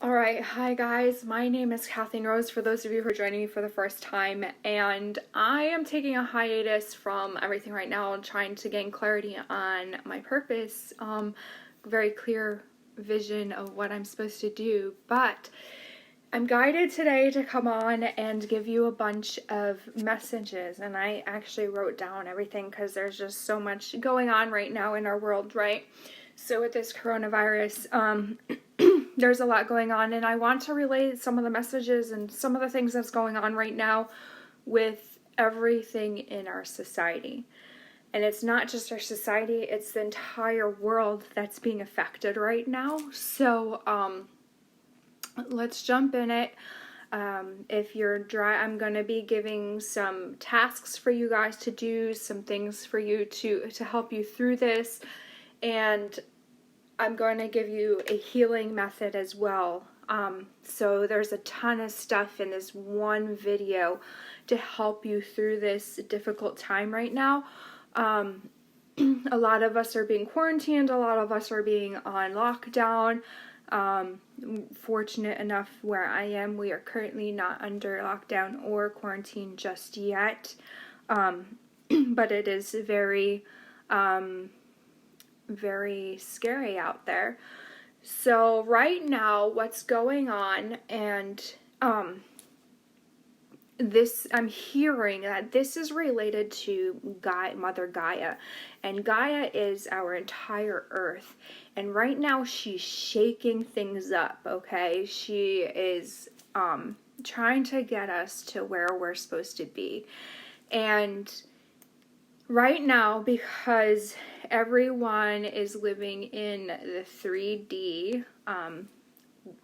Alright, hi guys, my name is Kathleen Rose, for those of you who are joining me for the first time, and I am taking a hiatus from everything right now and trying to gain clarity on my purpose, very clear vision of what I'm supposed to do, but I'm guided today to come on and give you a bunch of messages, and I actually wrote down everything because there's just so much going on right now in our world, right? So with this coronavirus, there's a lot going on, and I want to relay some of the messages and some of the things that's going on right now with everything in our society. And it's not just our society, it's the entire world that's being affected right now. So, let's jump in it. If you're dry, I'm going to be giving some tasks for you guys to do, some things for you to help you through this, and I'm going to give you a healing method as well. So there's a ton of stuff in this one video to help you through this difficult time right now. A lot of us are being quarantined, a lot of us are being on lockdown. Fortunate enough where I am, we are currently not under lockdown or quarantine just yet. But it is very, very scary out there. So right now, what's going on, and I'm hearing that this is related to Mother Gaia, and Gaia is our entire earth, and right now she's shaking things up, okay? She is trying to get us to where we're supposed to be, and right now, because everyone is living in the 3D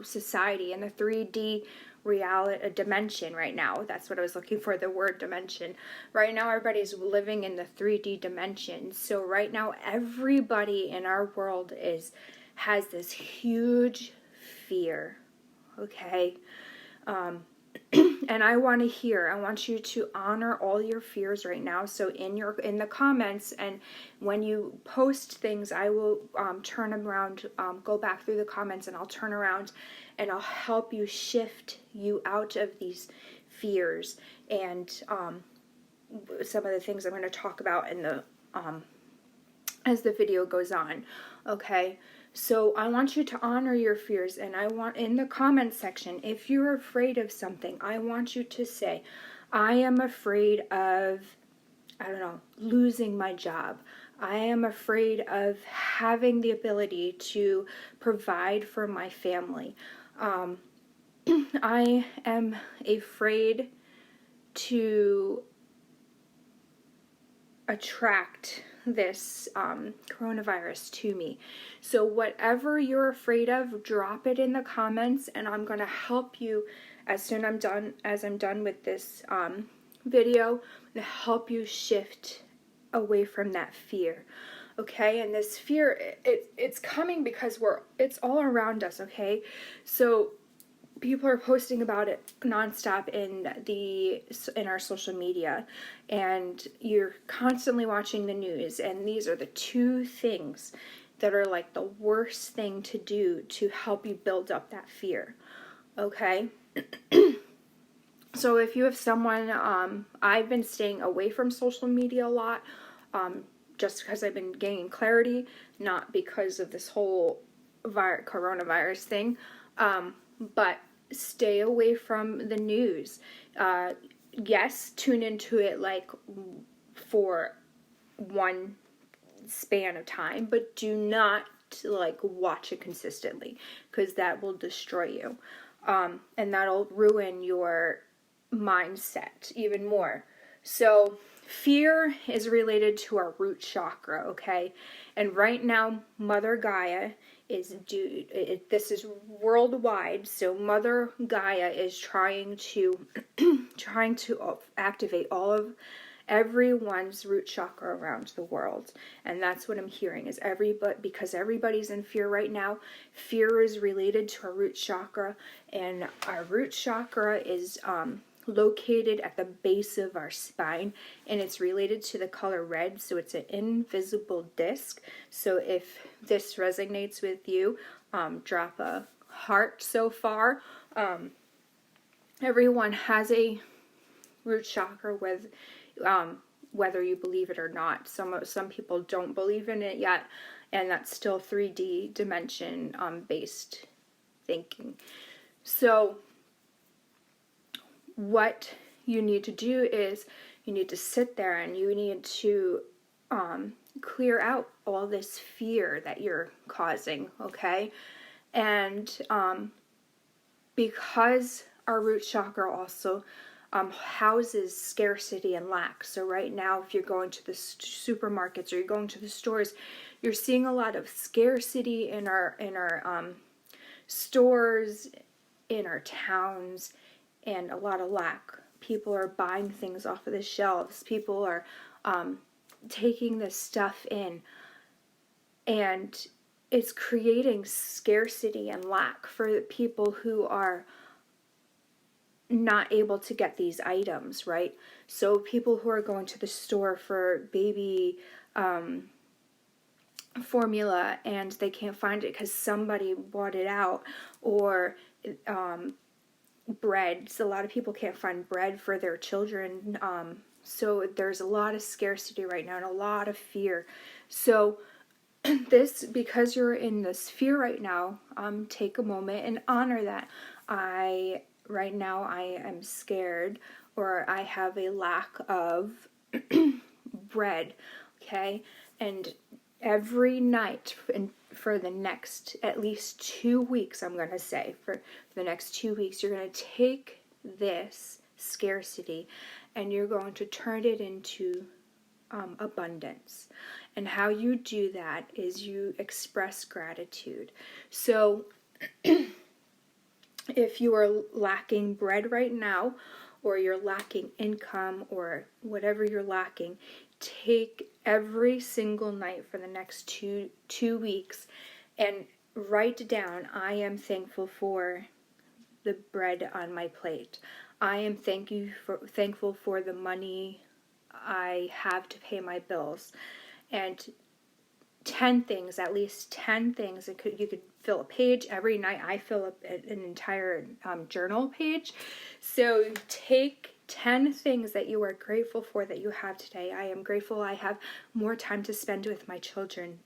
society, in the 3D reality dimension right now. That's what I was looking for, the word dimension. Right now, everybody's living in the 3D dimension. So right now, everybody in our world has this huge fear, okay? And I want you to honor all your fears right now. So in the comments, and when you post things, I will turn around, go back through the comments, and I'll turn around and I'll help you shift you out of these fears, and some of the things I'm going to talk about in the as the video goes on. Okay, so I want you to honor your fears, and I want, in the comment section, if you're afraid of something, I want you to say, I am afraid of, I don't know, losing my job. I am afraid of having the ability to provide for my family. I am afraid to attract this coronavirus to me. So whatever you're afraid of, drop it in the comments, and I'm going to help you as soon as I'm done with this video. I'm going to help you shift away from that fear. Okay, and this fear, it's coming because it's all around us, okay? So people are posting about it nonstop in our social media, and you're constantly watching the news, and these are the two things that are like the worst thing to do to help you build up that fear, okay? So if you have someone, I've been staying away from social media a lot, just because I've been gaining clarity, not because of this whole coronavirus thing, but stay away from the news. Yes, tune into it like for one span of time, but do not like watch it consistently, because that will destroy you, and that'll ruin your mindset even more. So fear is related to our root chakra, okay? And right now, Mother Gaia this is worldwide, so Mother Gaia is trying to activate everyone's root chakra around the world. And that's what I'm hearing, is because everybody's in fear right now. Fear is related to our root chakra, and our root chakra is located at the base of our spine, and it's related to the color red, so it's an invisible disc. So if this resonates with you, drop a heart so far. Everyone has a root chakra with, whether you believe it or not. Some people don't believe in it yet, and that's still 3D dimension based thinking. So what you need to do is you need to sit there and you need to clear out all this fear that you're causing, okay? And because our root chakra also houses scarcity and lack. So right now, if you're going to the supermarkets or you're going to the stores, you're seeing a lot of scarcity in our stores, in our towns, and a lot of lack. People are buying things off of the shelves. People are taking this stuff in, and it's creating scarcity and lack for the people who are not able to get these items, right? So people who are going to the store for baby formula and they can't find it because somebody bought it out, or bread. So a lot of people can't find bread for their children. So there's a lot of scarcity right now and a lot of fear. So this, because you're in this fear right now, take a moment and honor that. Right now I am scared, or I have a lack of bread, okay? And every night for the next at least 2 weeks, I'm going to say, for the next 2 weeks, you're going to take this scarcity and you're going to turn it into abundance. And how you do that is you express gratitude. So if you are lacking bread right now, or you're lacking income, or whatever you're lacking, take every single night for the next two weeks and write down, I am thankful for the bread on my plate. I am thankful for the money I have to pay my bills. And 10 things, at least 10 things. You could fill a page every night. I fill up an entire journal page. So take 10 things that you are grateful for that you have today. I am grateful I have more time to spend with my children.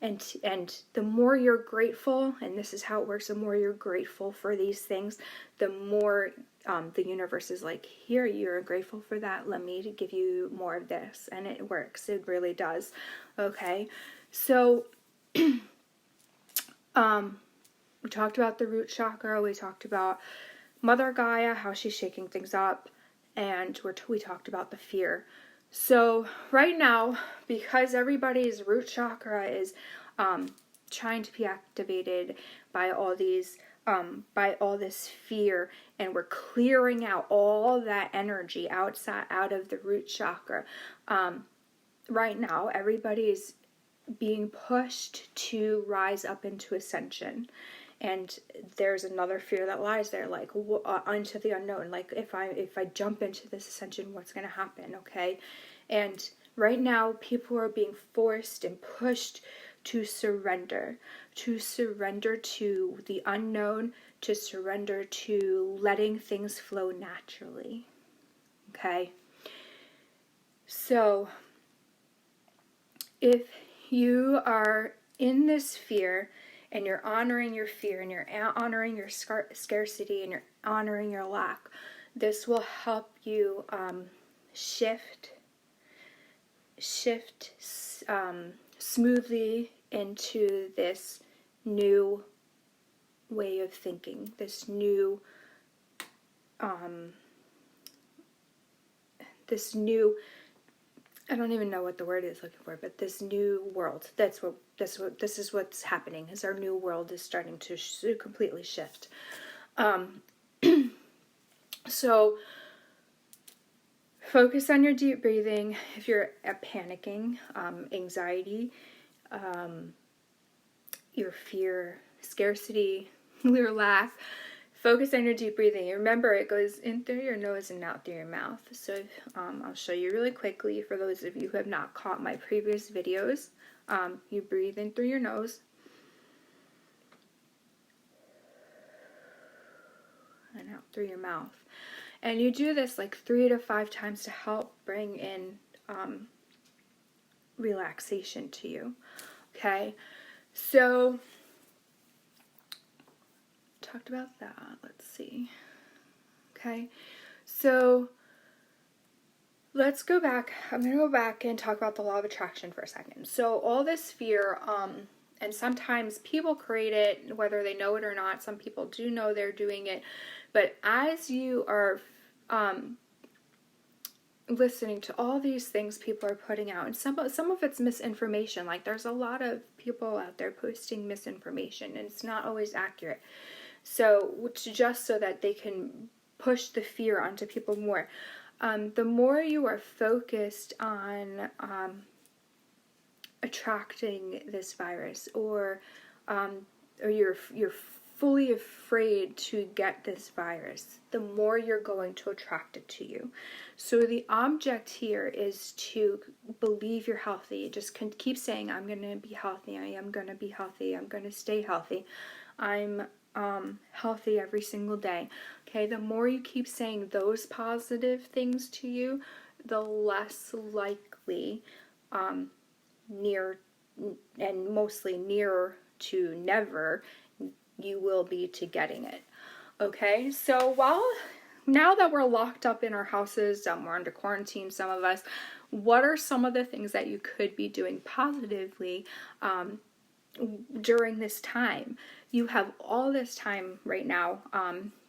And the more you're grateful, and this is how it works, the more you're grateful for these things, the more the universe is like, here, you're grateful for that, let me give you more of this. And it works. It really does. Okay, so we talked about the root chakra, we talked about Mother Gaia, how she's shaking things up, and we talked about the fear. So right now, because everybody's root chakra is trying to be activated by all these by all this fear, and we're clearing out all that energy out of the root chakra. Right now, everybody's being pushed to rise up into ascension. And there's another fear that lies there, like into the unknown. Like if I jump into this ascension, what's going to happen? Okay, and right now people are being forced and pushed to surrender to the unknown, to surrender to letting things flow naturally. Okay, so if you are in this fear, and you're honoring your fear, and you're honoring your scarcity, and you're honoring your lack, this will help you shift smoothly into this new way of thinking, this new I don't even know what the word is looking for, but this new world. This is what's happening. Is our new world is starting to completely shift. So focus on your deep breathing. If you're panicking, anxiety, your fear, scarcity, your lack, focus on your deep breathing. Remember, it goes in through your nose and out through your mouth. So I'll show you really quickly for those of you who have not caught my previous videos. You breathe in through your nose. out through your mouth. And you do this like 3 to 5 times to help bring in relaxation to you. Okay, so talked about that. Let's see. Okay, so let's go back. I'm going to go back and talk about the law of attraction for a second. So all this fear, and sometimes people create it, whether they know it or not. Some people do know they're doing it. But as you are listening to all these things people are putting out, and some of it's misinformation. Like, there's a lot of people out there posting misinformation, and it's not always accurate. So, just so that they can push the fear onto people more. The more you are focused on attracting this virus, or you're fully afraid to get this virus, the more you're going to attract it to you. So the object here is to believe you're healthy. Just keep saying, I'm going to be healthy. I am going to be healthy. I'm going to stay healthy. I'm healthy every single day. Okay, the more you keep saying those positive things to you, the less likely near and mostly nearer to never you will be to getting it. Okay, so now that we're locked up in our houses, we're under quarantine, some of us, what are some of the things that you could be doing positively during this time? You have all this time right now,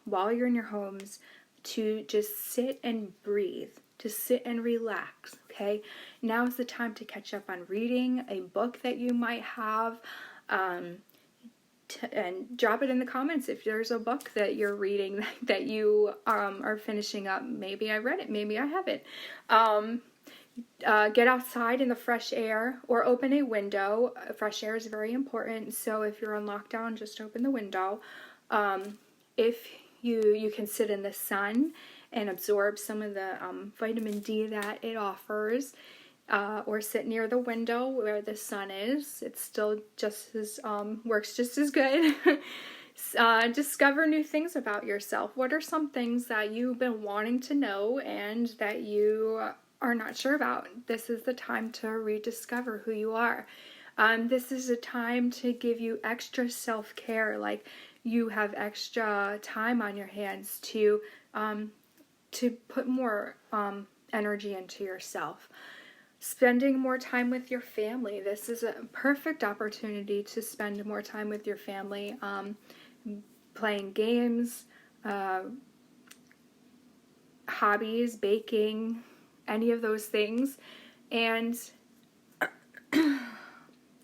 while you're in your homes, to just sit and breathe, to sit and relax, okay? Now is the time to catch up on reading a book that you might have, and drop it in the comments if there's a book that you're reading that you are finishing up. Maybe I read it, maybe I haven't. Get outside in the fresh air, or open a window. Fresh air is very important, so if you're on lockdown, just open the window. If you can sit in the sun and absorb some of the vitamin D that it offers, or sit near the window where the sun is. It's still just as works just as good. Discover new things about yourself. What are some things that you've been wanting to know and that you are not sure about? This is the time to rediscover who you are. This is a time to give you extra self-care, like you have extra time on your hands to put more energy into yourself. Spending more time with your family. This is a perfect opportunity to spend more time with your family, playing games, hobbies, baking, any of those things. And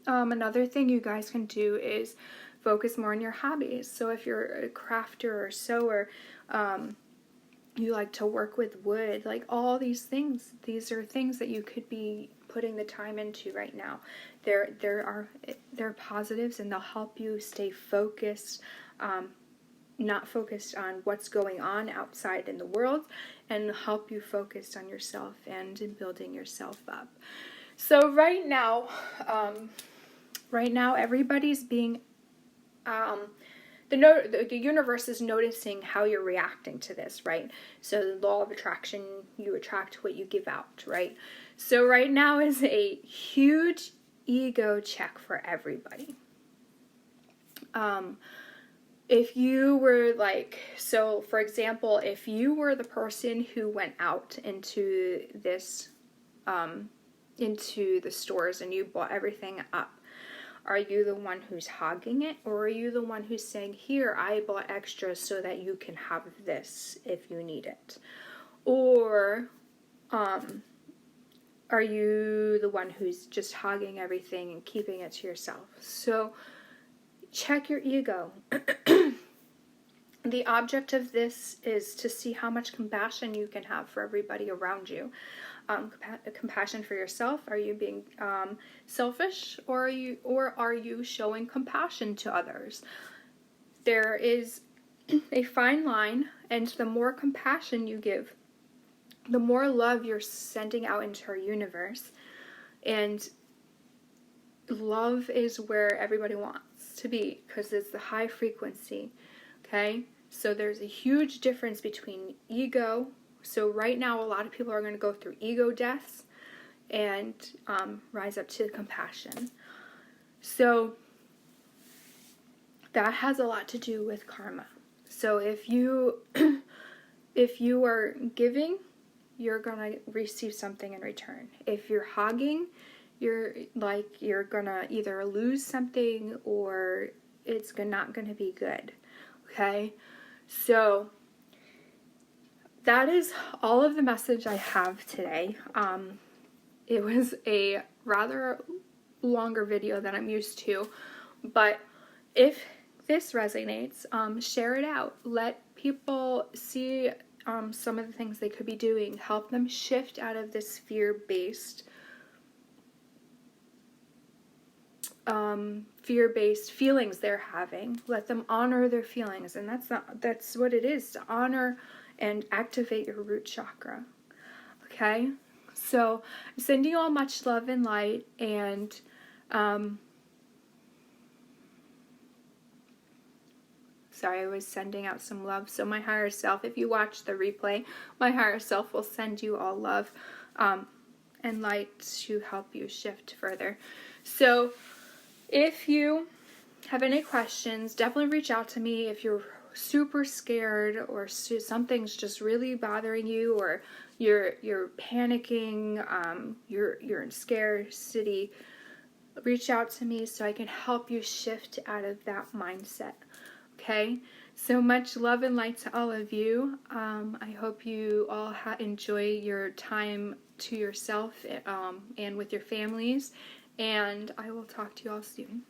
another thing you guys can do is focus more on your hobbies. So if you're a crafter or sewer, you like to work with wood, like all these things. These are things that you could be putting the time into right now. They're positives, and they'll help you stay focused, not focused on what's going on outside in the world, and help you focus on yourself and in building yourself up. So right now everybody's being the universe is noticing how you're reacting to this, right? So the law of attraction, you attract what you give out, right? So right now is a huge ego check for everybody. If you were so for example, if you were the person who went out into the stores and you bought everything up, are you the one who's hogging it, or are you the one who's saying, here, I bought extra so that you can have this if you need it? Or are you the one who's just hogging everything and keeping it to yourself? So check your ego. The object of this is to see how much compassion you can have for everybody around you. Compassion for yourself. Are you being selfish, or are you showing compassion to others? There is a fine line, and the more compassion you give, the more love you're sending out into our universe. And love is where everybody wants to be, because it's the high frequency. Okay? So there's a huge difference between ego. So right now, a lot of people are going to go through ego deaths and rise up to compassion. So that has a lot to do with karma. So if you if you are giving, you're gonna receive something in return. If you're hogging, you're gonna either lose something or it's not gonna be good. Okay, so that is all of the message I have today. It was a rather longer video than I'm used to, but if this resonates, share it out. Let people see some of the things they could be doing. Help them shift out of this fear-based feelings they're having. Let them honor their feelings, and that's what it is, to honor and activate your root chakra. Okay, so I'm sending you all much love and light, and sorry, I was sending out some love. So my higher self, if you watch the replay, my higher self will send you all love and light to help you shift further. So if you have any questions, definitely reach out to me. If you're super scared or something's just really bothering you, or you're panicking, you're in scarcity, reach out to me so I can help you shift out of that mindset. Okay, so much love and light to all of you. I hope you all enjoy your time to yourself and with your families, and I will talk to you all soon.